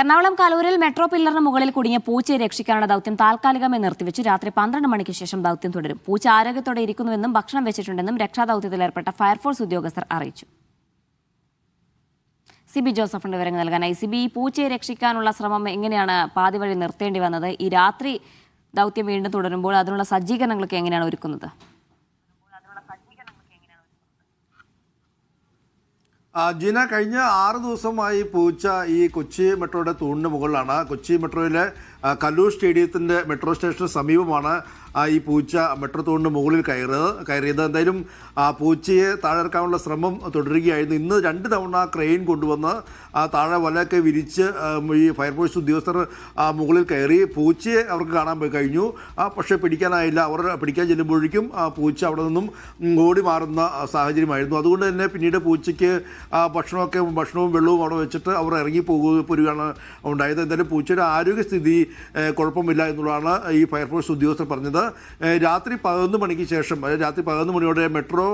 Ernakulam കലൂരിൽ metro പില്ലറിന് മുകളിൽ കുടുങ്ങിയ പൂച്ചയെ രക്ഷിക്കാനുള്ള ദൌത്യം താൽക്കാലികമായി നിർത്തിവെച്ചു. രാത്രി 12 മണിക്ക് ശേഷം ദൌത്യം തുടരും. പൂച്ച ആരോഗ്യത്തോടെ ഇരിക്കുന്നുവെന്നും ഭക്ഷണം വെച്ചിട്ടുണ്ടെന്നും രക്ഷാദൌത്യത്തിലേർപ്പെട്ട ഫയർഫോഴ്സ് ഉദ്യോഗസ്ഥർ അറിയിച്ചു. സിബി ജോസഫിന്റെ വിവരങ്ങൾ നൽകാനായി. സിബി, ഈ പൂച്ചയെ രക്ഷിക്കാനുള്ള ശ്രമം എങ്ങനെയാണ് പാതി വഴി നിർത്തേണ്ടി വന്നത്? ഈ രാത്രി ദൌത്യം വീണ്ടും തുടരുമ്പോൾ അതിനുള്ള സജ്ജീകരണങ്ങളൊക്കെ എങ്ങനെയാണ് ഒരുക്കുന്നത്? ജീന, കഴിഞ്ഞ 6 ദിവസമായി പൂച്ച ഈ കൊച്ചി മെട്രോയുടെ തൂണിന് മുകളിലാണ്. കൊച്ചി മെട്രോയിലെ കല്ലൂർ സ്റ്റേഡിയത്തിൻ്റെ മെട്രോ സ്റ്റേഷന് സമീപമാണ് ഈ പൂച്ച മെട്രോ തൂണിന് മുകളിൽ കയറിയത്. എന്തായാലും പൂച്ചയെ താഴെ ഇറക്കാനുള്ള ശ്രമം തുടരുകയായിരുന്നു. ഇന്ന് 2 തവണ ക്രെയിൻ കൊണ്ടുവന്ന് താഴെ വലയൊക്കെ വിരിച്ച് ഈ ഫയർഫോഴ്സ് ഉദ്യോഗസ്ഥർ മുകളിൽ കയറി. പൂച്ചയെ അവർക്ക് കാണാൻ കഴിഞ്ഞു, പക്ഷേ പിടിക്കാനായില്ല. അവർ പിടിക്കാൻ ചെല്ലുമ്പോഴേക്കും പൂച്ച അവിടെ നിന്നും ഓടി മാറുന്ന സാഹചര്യമായിരുന്നു. അതുകൊണ്ട് തന്നെ പിന്നീട് പൂച്ചയ്ക്ക് ഭക്ഷണവും വെള്ളവും അവിടെ വെച്ചിട്ട് അവർ ഇറങ്ങി പോരുകയാണ് ഉണ്ടായത്. എന്തായാലും പൂച്ചയുടെ ആരോഗ്യസ്ഥിതി കുഴപ്പമില്ല എന്നുള്ളതാണ് ഈ ഫയർഫോഴ്സ് ഉദ്യോഗസ്ഥർ പറഞ്ഞത്. രാത്രി 11 മണിക്ക് ശേഷം, രാത്രി 11 മണിയോടെ മെട്രോ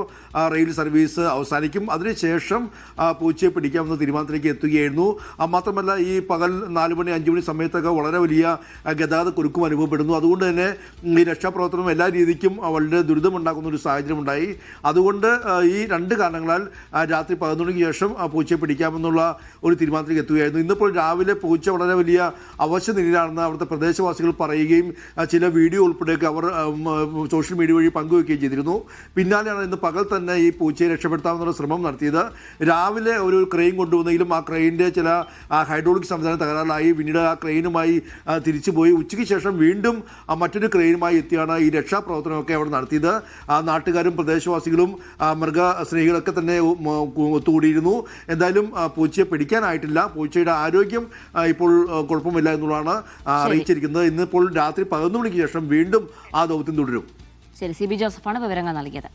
റെയിൽ സർവീസ് അവസാനിക്കും. അതിനുശേഷം പൂച്ചയെ പിടിക്കാമെന്ന തീരുമാനത്തിലേക്ക് എത്തുകയായിരുന്നു. മാത്രമല്ല, ഈ പകൽ 4 മണി 5 മണി സമയത്തൊക്കെ വളരെ വലിയ ഗതാഗത കുരുക്കും അനുഭവപ്പെടുന്നു. അതുകൊണ്ട് തന്നെ ഈ രക്ഷാപ്രവർത്തനം എല്ലാ രീതിക്കും വളരെ ദുരിതമുണ്ടാക്കുന്ന ഒരു സാഹചര്യം ഉണ്ടായി. അതുകൊണ്ട് ഈ 2 കാരണങ്ങളാൽ രാത്രി 11 മണിക്ക് ശേഷം പൂച്ചയെ പിടിക്കാമെന്നുള്ള ഒരു തീരുമാനത്തിലേക്ക് എത്തുകയായിരുന്നു. ഇന്നിപ്പോൾ രാവിലെ പൂച്ച വളരെ വലിയ അവശ്യ നിലയിലാണെന്ന് അവിടുത്തെ പ്രദേശവാസികൾ പറയുകയും ചില വീഡിയോ ഉൾപ്പെടെയൊക്കെ അവർ സോഷ്യൽ മീഡിയ വഴി പങ്കുവയ്ക്കുകയും ചെയ്തിരുന്നു. പിന്നാലെയാണ് ഇന്ന് പകൽ തന്നെ ഈ പൂച്ചയെ രക്ഷപ്പെടുത്താമെന്നുള്ള ശ്രമം നടത്തിയത്. രാവിലെ ഒരു ക്രെയിൻ കൊണ്ടുവന്നെങ്കിലും ആ ക്രെയിനിൻ്റെ ചില ഹൈഡ്രോളിക് സംവിധാനം തകരാറിലായി. പിന്നീട് ആ ക്രെയിനുമായി തിരിച്ചുപോയി. ഉച്ചയ്ക്ക് ശേഷം വീണ്ടും മറ്റൊരു ക്രെയിനുമായി എത്തിയാണ് ഈ രക്ഷാപ്രവർത്തനമൊക്കെ അവിടെ നടത്തിയത്. നാട്ടുകാരും പ്രദേശവാസികളും മൃഗസ്നേഹികളൊക്കെ തന്നെ ഒത്തുകൂടിയിരുന്നു. എന്തായാലും പൂച്ചയെ പിടിക്കാനായിട്ടില്ല. പൂച്ചയുടെ ആരോഗ്യം ഇപ്പോൾ കുഴപ്പമില്ല എന്നുള്ളതാണ് അറിയിച്ചിരിക്കുന്നത്. ഇന്നിപ്പോൾ രാത്രി 11 മണിക്ക് ശേഷം വീണ്ടും ആ ദൗത്യം തുടരും. ശരി, സിബി ജോസഫാണ് വിവരങ്ങൾ നൽകിയത്.